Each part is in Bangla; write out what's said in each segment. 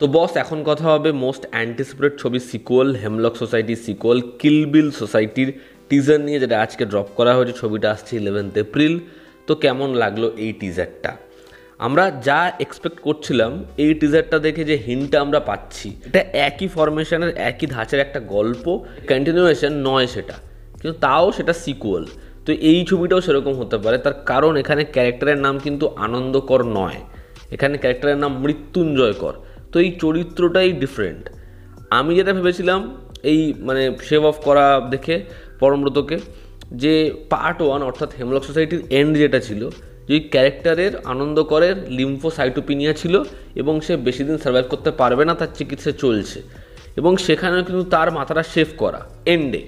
তো বস, এখন কথা হবে মোস্ট অ্যান্টিসিপেটেড ছবির সিকুয়াল, হেমলক সোসাইটির সিকুয়াল কিল বিল সোসাইটির টিজার নিয়ে, যেটা আজকে ড্রপ করা হয়েছে। ছবিটা আসছে 11 এপ্রিল। তো কেমন লাগলো এই টিজারটা? আমরা যা এক্সপেক্ট করছিলাম এই টিজারটা দেখে, যে হিন্টটা আমরা পাচ্ছি, এটা একই ফরমেশনের একই ধাঁচের একটা গল্প, কন্টিনিউয়েশন নয় সেটা, কিন্তু তাও সেটা সিকুয়াল। তো এই ছবিটাও সেরকম হতে পারে, তার কারণ এখানে ক্যারেক্টারের নাম কিন্তু আনন্দকর নয়, এখানে ক্যারেক্টারের নাম মৃত্যুঞ্জয় কর। তো এই চরিত্রটাই ডিফারেন্ট। আমি যেটা ভেবেছিলাম এই শেভ অফ করা দেখে পরমব্রতকে, যে পার্ট 1 অর্থাৎ হেমলক সোসাইটির এন্ড যেটা ছিল, যে ওই ক্যারেক্টারের আনন্দকরের লিম্ফোসাইটোপিনিয়া ছিল এবং সে বেশি দিন সার্ভাইভ করতে পারবে না, তার চিকিৎসা চলছে, এবং সেখানে কিন্তু তার মাথাটা শেভ করা এন্ডে।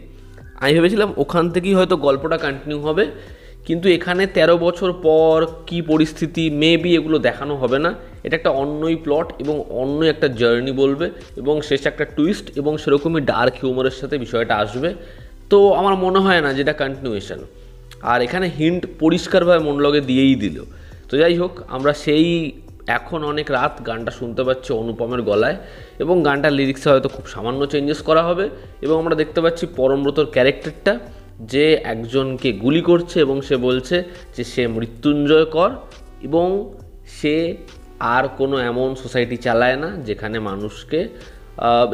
আমি ভেবেছিলাম ওখান থেকেই হয়তো গল্পটা কন্টিনিউ হবে, কিন্তু এখানে 13 বছর পর কি পরিস্থিতি, মেবি এগুলো দেখানো হবে না। এটা একটা অন্যই প্লট এবং অন্য একটা জার্নি বলবে, এবং শেষে একটা টুইস্ট এবং সেরকমই ডার্ক হিউমারের সাথে বিষয়টা আসবে। তো আমার মনে হয় না যেটা কন্টিনিউয়েশন। আর এখানে হিন্ট পরিষ্কারভাবে মনলগে দিয়েই দিল। তো যাই হোক, আমরা সেই এখন অনেক রাত গানটা শুনতে পাচ্ছি অনুপমের গলায়, এবং গানটার লিরিক্সে হয়তো খুব সামান্য চেঞ্জেস করা হবে, এবং আমরা দেখতে পাচ্ছি পরমব্রতর ক্যারেক্টারটা, যে একজনকে গুলি করছে এবং সে বলছে যে সে মৃত্যুঞ্জয় কর, এবং সে আর কোনো এমন সোসাইটি চালায় না যেখানে মানুষকে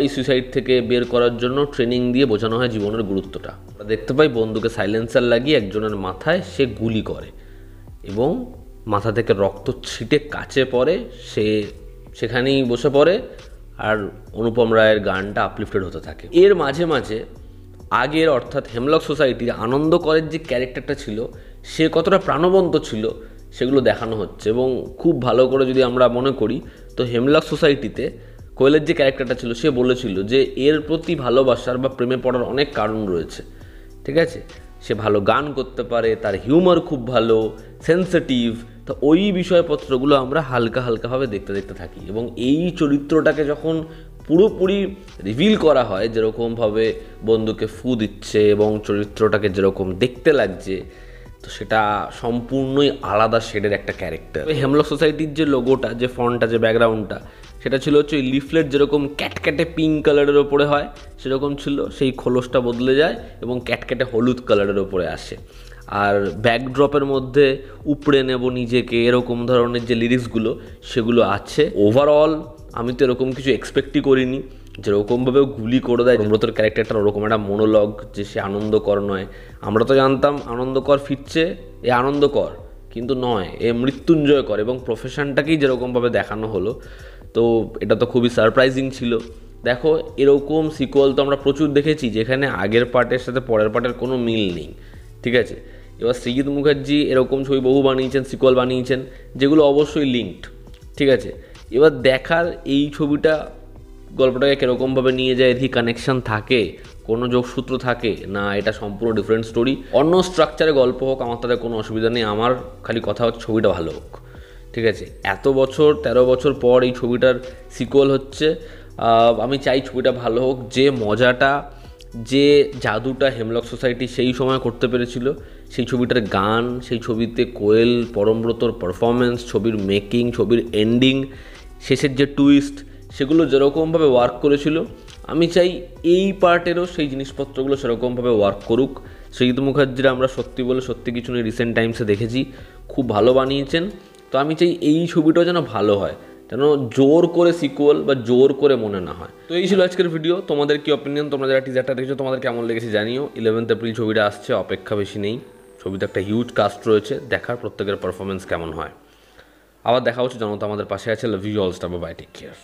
এই সুইসাইড থেকে বের করার জন্য ট্রেনিং দিয়ে বোঝানো হয় জীবনের গুরুত্বটা। আমরা দেখতে পাই বন্দুকে সাইলেন্সার লাগিয়ে একজনের মাথায় সে গুলি করে, এবং মাথা থেকে রক্ত ছিটে কাচে পড়ে, সে সেখানেই বসে পড়ে, আর অনুপম রায়ের গানটা আপলিফটেড হতে থাকে। এর মাঝে মাঝে আগের অর্থাৎ হেমলক সোসাইটির আনন্দকরের যে ক্যারেক্টারটা ছিল, সে কতটা প্রাণবন্ত ছিল সেগুলো দেখানো হচ্ছে। এবং খুব ভালো করে যদি আমরা মনে করি, তো হেমলক সোসাইটিতে কোয়েলের যে ক্যারেক্টারটা ছিল, সে বলেছিল যে এর প্রতি ভালোবাসার বা প্রেমে পড়ার অনেক কারণ রয়েছে। ঠিক আছে, সে ভালো গান করতে পারে, তার হিউমার খুব ভালো, সেন্সিটিভ। তো ওই বিষয়পত্রগুলো আমরা হালকা হালকাভাবে দেখতে দেখতে থাকি, এবং এই চরিত্রটাকে যখন পুরোপুরি রিভিল করা হয়, যেরকমভাবে বন্ধুকে ফু দিচ্ছে এবং চরিত্রটাকে যেরকম দেখতে লাগছে, তো সেটা সম্পূর্ণই আলাদা শেডের একটা ক্যারেক্টার। হেমলক সোসাইটির যে লোগোটা, যে ফন্টটা, যে ব্যাকগ্রাউন্ডটা, সেটা ছিল হচ্ছে ওই লিফলেট যেরকম ক্যাটক্যাটে পিঙ্ক কালারের ওপরে হয় সেরকম ছিল, সেই খোলসটা বদলে যায় এবং ক্যাটক্যাটে হলুদ কালারের ওপরে আসে। আর ব্যাকড্রপের মধ্যে উপড়ে নেব নিজেকে, এরকম ধরনের যে লিরিক্সগুলো সেগুলো আছে। ওভারঅল আমি তো এরকম কিছু এক্সপেক্টই করিনি, যেরকমভাবে গুলি করে দেয় নম্রতর ক্যারেক্টারটা, ওরকম একটা মনোলগ যে সে আনন্দকর নয়। আমরা তো জানতাম আনন্দকর ফিরছে, এ আনন্দকর কিন্তু নয়, এ মৃত্যুঞ্জয় কর, এবং প্রফেশনটাকেই যেরকমভাবে দেখানো হলো, তো এটা তো খুবই সারপ্রাইজিং ছিল। দেখো, এরকম সিকুয়াল তো আমরা প্রচুর দেখেছি যেখানে আগের পার্টের সাথে পরের পার্টের কোনো মিল নেই। ঠিক আছে, এবার সৃজিত মুখার্জি এরকম ছবি বহু বানিয়েছেন, সিকুয়াল বানিয়েছেন, যেগুলো অবশ্যই লিঙ্কড। ঠিক আছে, এবার দেখার এই ছবিটা গল্পটাকে কীরকমভাবে নিয়ে যায়, এদিকে কানেকশান থাকে, কোনো যোগসূত্র থাকে না, এটা সম্পূর্ণ ডিফারেন্ট স্টোরি। অন্য স্ট্রাকচারে গল্প হোক, আমার তাদের কোনো অসুবিধা নেই, আমার খালি কথা হচ্ছে ছবিটা ভালো হোক। ঠিক আছে, এত বছর 13 বছর পর এই ছবিটার সিকুয়াল হচ্ছে, আমি চাই ছবিটা ভালো হোক। যে মজাটা, যে জাদুটা হেমলক সোসাইটি সেই সময় করতে পেরেছিল, সেই ছবিটার গান, সেই ছবিতে কোয়েল পরমব্রতর পারফরমেন্স, ছবির মেকিং, ছবির এন্ডিং, শেষের যে টুইস্ট, সেগুলো যেরকমভাবে ওয়ার্ক করেছিল, আমি চাই এই পার্টেরও সেই জিনিসপত্রগুলো সেরকমভাবে ওয়ার্ক করুক। সৃজিত মুখার্জিরা আমরা সত্যি বলে সত্যি কিছু নেই, রিসেন্ট টাইমসে দেখেছি, খুব ভালো বানিয়েছেন। তো আমি চাই এই ছবিটাও যেন ভালো হয়, যেন জোর করে সিকুয়াল বা জোর করে মনে না হয়। তো এই ছিল আজকের ভিডিও। তোমাদের কি অপিনিয়ন, তোমরা যারা টিজারটা দেখছো তোমাদের কেমন লেগেছে জানিও। 11 এপ্রিল ছবিটা আসছে, অপেক্ষা বেশি নেই। ছবিতে একটা হিউজ কাস্ট রয়েছে, দেখার প্রত্যেকের পারফরমেন্স কেমন হয়। আবার দেখা হচ্ছে, জনতা আমাদের পাশে আছে। Love you all, star, bye, take care.